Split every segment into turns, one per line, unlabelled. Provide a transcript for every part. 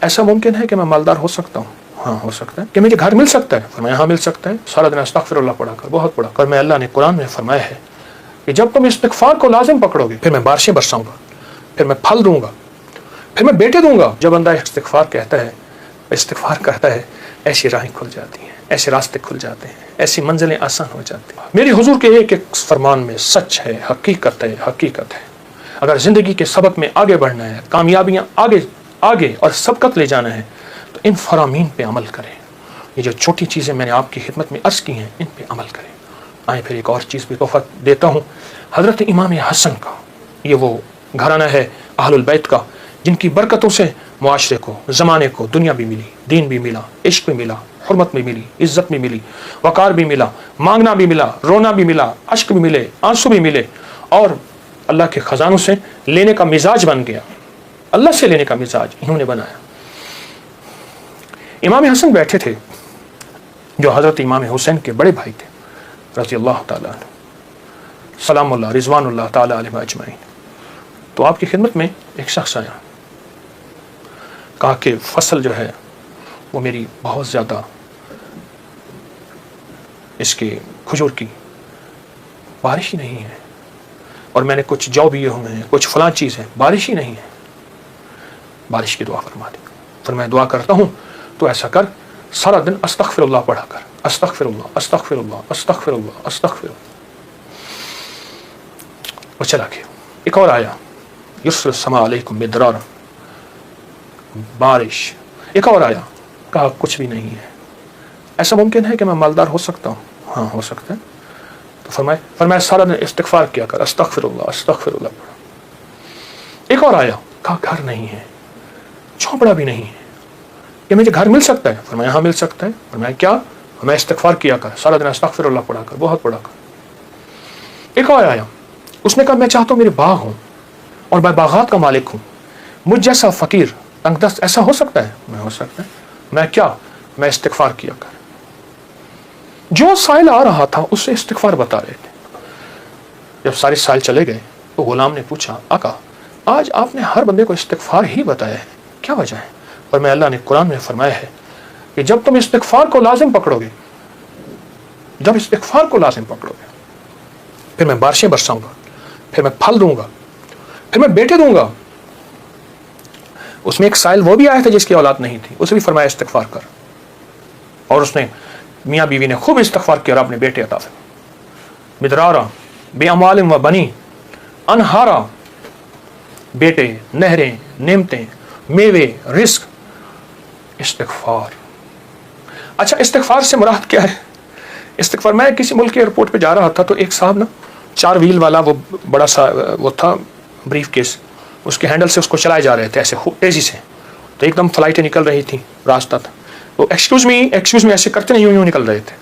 ایسا ممکن ہے کہ میں مالدار ہو سکتا ہوں؟ ہاں ہو سکتا ہے. کہ مجھے گھر مل سکتا ہے؟ فرمایا ہاں مل سکتا ہے. سارا دن استغفر اللہ پڑھا کر، بہت پڑھا کر. میں اللہ نے قرآن میں فرمایا ہے کہ جب تم استغفار کو لازم پکڑو گے پھر میں بارشیں برساؤں گا، پھر میں پھل دوں گا، پھر میں بیٹے دوں گا. جب بندہ استغفار کہتا ہے، استغفار کرتا ہے، ایسی راہیں کھل جاتی ہیں، ایسے راستے کھل جاتے ہیں، ایسی منزلیں آسان ہو جاتی ہیں. میری حضور کے ایک ایک فرمان میں سچ ہے، حقیقت ہے، حقیقت ہے. اگر زندگی کے سبق میں آگے بڑھنا ہے، کامیابیاں آگے اور سبقت لے جانا ہے تو ان فرامین پہ عمل کریں. یہ جو چھوٹی چیزیں میں نے آپ کی خدمت میں عرض کی ہیں ان پہ عمل کریں. آئیں پھر ایک اور چیز بھی تحفہ دیتا ہوں. حضرت امام حسن کا یہ وہ گھرانہ ہے اہل البیت کا جن کی برکتوں سے معاشرے کو، زمانے کو دنیا بھی ملی، دین بھی ملا، عشق بھی ملا، حرمت بھی ملی، عزت بھی ملی، وقار بھی ملا، مانگنا بھی ملا، رونا بھی ملا، اشک بھی ملے، آنسو بھی ملے، اور اللہ کے خزانوں سے لینے کا مزاج بن گیا. اللہ سے لینے کا مزاج انہوں نے بنایا. امام حسن بیٹھے تھے جو حضرت امام حسین کے بڑے بھائی تھے رضی اللہ تعالیٰ عنہ، سلام اللہ رضوان اللہ تعالیٰ علیہ اجمعین. تو آپ کی خدمت میں ایک شخص آیا، کہا کہ فصل جو ہے وہ میری بہت زیادہ، اس کے کھجور کی بارش ہی نہیں ہے، اور میں نے کچھ جو بھی ہوئے ہیں، کچھ فلاں چیز ہے، بارش ہی نہیں ہے، بارش کی دعا فرما دے. پھر میں دعا کرتا ہوں تو ایسا کر، سارا دن استغفر اللہ پڑھا کر، استغفر اللہ استغفر اللہ استغفر اللہ استغفر اللہ. وہ چلا گیا. ایک اور آیا، یسر السماء علیکم مدرارا، بارش. ایک اور آیا، کہا کچھ بھی نہیں ہے. ایسا ممکن ہے کہ میں مالدار ہو سکتا ہوں؟ ہاں ہو سکتا ہے. تو فرمایا سارا دن استغفار کیا کر، استغفر اللہ پڑھا. ایک اور آیا، کہا گھر نہیں ہے، جھونپڑا بھی نہیں ہے، کہ مجھے گھر مل سکتا ہے؟ فرمایا ہاں مل سکتا ہے. فرمایا کیا؟ میں استغفار کیا کر، سارا دن استغفر اللہ پڑھا کر، بہت پڑھا کر. ایک اور آیا، اس نے کہا میں چاہتا ہوں میرے باغ ہوں اور میں باغات کا مالک ہوں، مجھ جیسا فقیر تنگ دست ایسا ہو سکتا ہے؟ میں ہو سکتا ہے. میں کیا؟ میں استغفار کیا کر. جو سائل آ رہا تھا اس سے استغفار بتا رہے تھے. جب سارے سائل چلے گئے تو غلام نے پوچھا، آقا آج آپ نے ہر بندے کو استغفار ہی بتایا ہے، کیا وجہ ہے؟ اور میں اللہ نے قرآن میں فرمایا ہے کہ جب تم استغفار کو لازم پکڑو گے، جب استغفار کو لازم پکڑو گے پھر میں بارشیں برساؤں گا، پھر میں پھل دوں گا، پھر میں بیٹے دوں گا. اس میں ایک سائل وہ بھی آیا تھا جس کی اولاد نہیں تھی، اسے بھی فرمایا استغفار کر، اور اس نے میاں بیوی نے خوب استغفار کیا اور اپنے بیٹے عطا فرمائے. مدرارا بے اموال و بنی انہارا، بیٹے، نہریں، نعمتیں، میوے، رزق. استغفار. اچھا استغفار سے مراد کیا ہے؟ استغفار، میں کسی ملک کے ایئرپورٹ پہ جا رہا تھا تو ایک صاحب نا 4 ویل والا وہ بڑا سا وہ تھا بریف کیس، اس کے ہینڈل سے اس کو چلائے جا رہے تھے ایسے خوب تیزی سے، تو ایک دم فلائٹیں نکل رہی تھیں، راستہ تھا، تو ایکسکیوز می ایسے کرتے نہیں یوں نکل رہے تھے.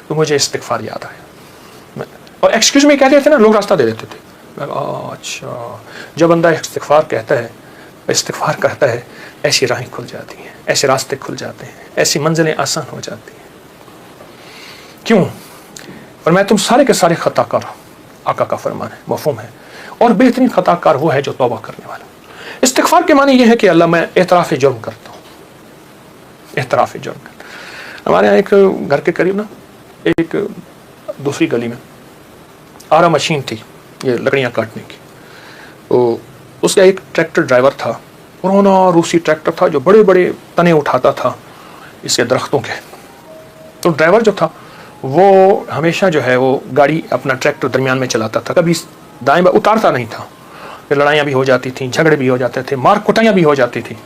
تو مجھے استغفار یاد آیا، اور ایکسکیوز می کہتے تھے نا، لوگ راستہ دے دیتے تھے. اچھا، جب بندہ استغفار کہتا ہے، استغفار کرتا ہے، ایسی راہیں کھل جاتی ہیں، ایسے راستے کھل جاتے ہیں، ایسی منزلیں آسان ہو جاتی ہیں. کیوں؟ اور میں تم سارے کے سارے خطا کار، آقا کا فرمان ہے، مفہوم ہے، اور بہترین خطا کار وہ ہے جو توبہ کرنے والا. استغفار کے معنی یہ ہے کہ اللہ میں اعتراف جرم کرتا ہوں، اعتراف جرم کرتا ہوں. ہمارے یہاں ایک گھر کے قریب نا ایک دوسری گلی میں آرا مشین تھی، یہ لکڑیاں کاٹنے کی. تو اس کا ایک ٹریکٹر ڈرائیور تھا، پرانا روسی ٹریکٹر تھا جو بڑے بڑے تنے اٹھاتا تھا اس کے درختوں کے. تو ڈرائیور جو تھا وہ ہمیشہ جو ہے وہ گاڑی اپنا ٹریکٹر درمیان میں چلاتا تھا، کبھی دائیں بائیں اتارتا نہیں تھا. پھر لڑائیاں بھی ہو جاتی تھیں، جھگڑے بھی ہو جاتے تھے، مار کٹائیاں بھی ہو جاتی تھیں.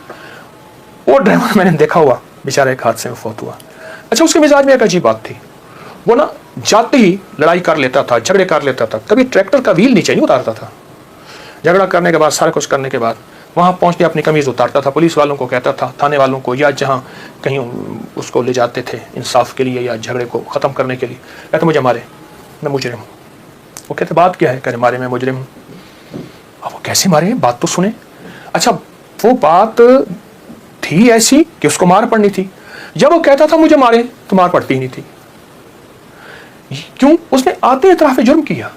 وہ ڈرائیور میں نے دیکھا ہوا بیچارہ ایک حادثے میں فوت ہوا. اچھا اس کے مزاج میں ایک عجیب بات تھی، وہ نا جاتے ہی لڑائی کر لیتا تھا، جھگڑے کر لیتا تھا، کبھی ٹریکٹر کا ویل نیچے نہیں اتارتا تھا. جھگڑا کرنے کے بعد، سارا کچھ کرنے کے بعد وہاں پہنچتے اپنی قمیض اتارتا تھا، پولیس والوں کو کہتا تھا، تھانے والوں کو، یا جہاں کہیں اس کو لے جاتے تھے انصاف کے لیے یا جھگڑے کو ختم کرنے کے لیے، کہتے مجھے مارے، میں مجرم ہوں. وہ کہتے بات کیا ہے؟ کہتے مارے، میں مجرم ہوں. اب وہ کیسے مارے؟ بات تو سنیں. اچھا وہ بات تھی ایسی کہ اس کو مار پڑنی تھی. جب وہ کہتا تھا مجھے مارے تو مار پڑتی ہی نہیں تھی. کیوں؟ اس نے آتے اعتراف جرم کیا.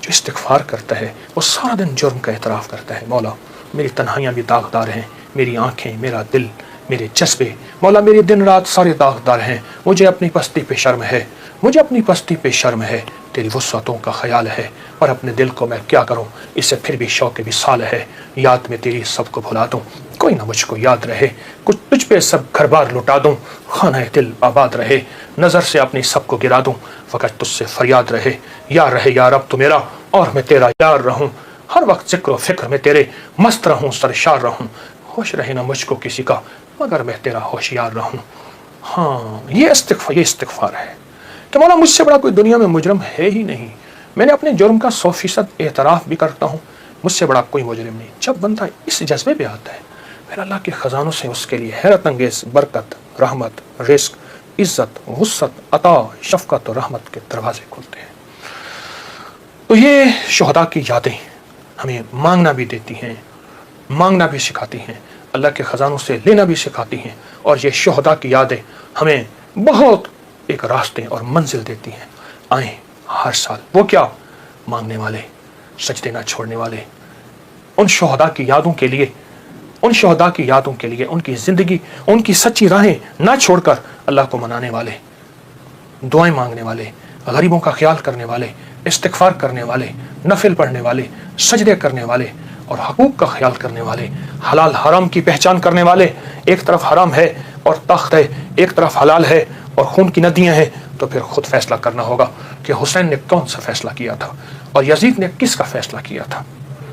جو استغفار کرتا ہے وہ سارا دن جرم کا اعتراف کرتا ہے، مولا میری تنہائیاں بھی داغدار ہیں، میری آنکھیں، میرا دل، میرے جذبے، مولا میرے دن رات سارے داغدار ہیں. مجھے اپنی پستی پہ شرم ہے، مجھے اپنی پستی پہ شرم ہے. تیری وسعتوں کا خیال ہے، اور اپنے دل کو میں کیا کروں، اس سے پھر بھی شوق وصال ہے. یاد میں تیری سب کو بھلا دوں، کوئی نہ مجھ کو یاد رہے. کچھ تجھ پہ سب گھر بار لٹا دوں، خانہ دل آباد رہے. نظر سے اپنی سب کو گرا دوں، فقط تجھ سے فریاد رہے. یار رہے یا رب تو میرا، اور میں تیرا یار رہوں. ہر وقت ذکر و فکر میں تیرے مست رہوں، سرشار رہوں. ہوش رہے نہ مجھ کو کسی کا، مگر میں تیرا ہوشیار رہوں. ہاں، یہ استغفار ہے کہ مولا مجھ سے بڑا کوئی دنیا میں مجرم ہے ہی نہیں. میں نے اپنے جرم کا 100% اعتراف بھی کرتا ہوں. مجھ سے بڑا کوئی مجرم نہیں. جب بندہ اس جذبے پہ آتا ہے، پھر اللہ کے خزانوں سے اس کے لیے حیرت انگیز برکت، رحمت، رزق، عزت، وسعت، عطا، شفقت اور رحمت کے دروازے کھلتے ہیں. تو یہ شہداء کی یادیں ہمیں مانگنا بھی دیتی ہیں، مانگنا بھی سکھاتی ہیں، اللہ کے خزانوں سے لینا بھی سکھاتی ہیں. اور یہ شہداء کی یادیں ہمیں بہت ایک راستے اور منزل دیتی ہیں. آئیں ہر سال، وہ کیا، مانگنے والے، سجدے نہ چھوڑنے والے، ان شہداء کی یادوں کے لیے، ان شہداء کی یادوں کے لیے، ان کی زندگی، ان کی سچی راہیں نہ چھوڑ کر اللہ کو منانے والے، دعائیں مانگنے والے، غریبوں کا خیال کرنے والے، استغفار کرنے والے، نفل پڑھنے والے، سجدے کرنے والے، اور حقوق کا خیال کرنے والے، حلال حرام کی پہچان کرنے والے. ایک طرف حرام ہے اور تخت ہے، ایک طرف حلال ہے اور خون کی ندیاں ہیں. تو پھر خود فیصلہ کرنا ہوگا کہ حسین نے کون سا فیصلہ کیا تھا، اور یزید نے کس کا فیصلہ کیا تھا.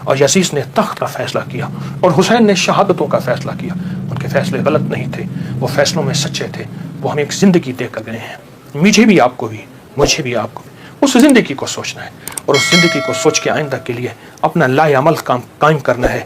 اور یزید نے تخت کا فیصلہ کیا، اور حسین نے شہادتوں کا فیصلہ کیا. ان کے فیصلے غلط نہیں تھے، وہ فیصلوں میں سچے تھے. وہ ہمیں ایک زندگی دے کر گئے ہیں. مجھے بھی، آپ کو بھی، مجھے بھی، آپ کو بھی اس زندگی کو سوچنا ہے، اور اس زندگی کو سوچ کے آئندہ کے لیے اپنا لائے عمل قائم کرنا ہے.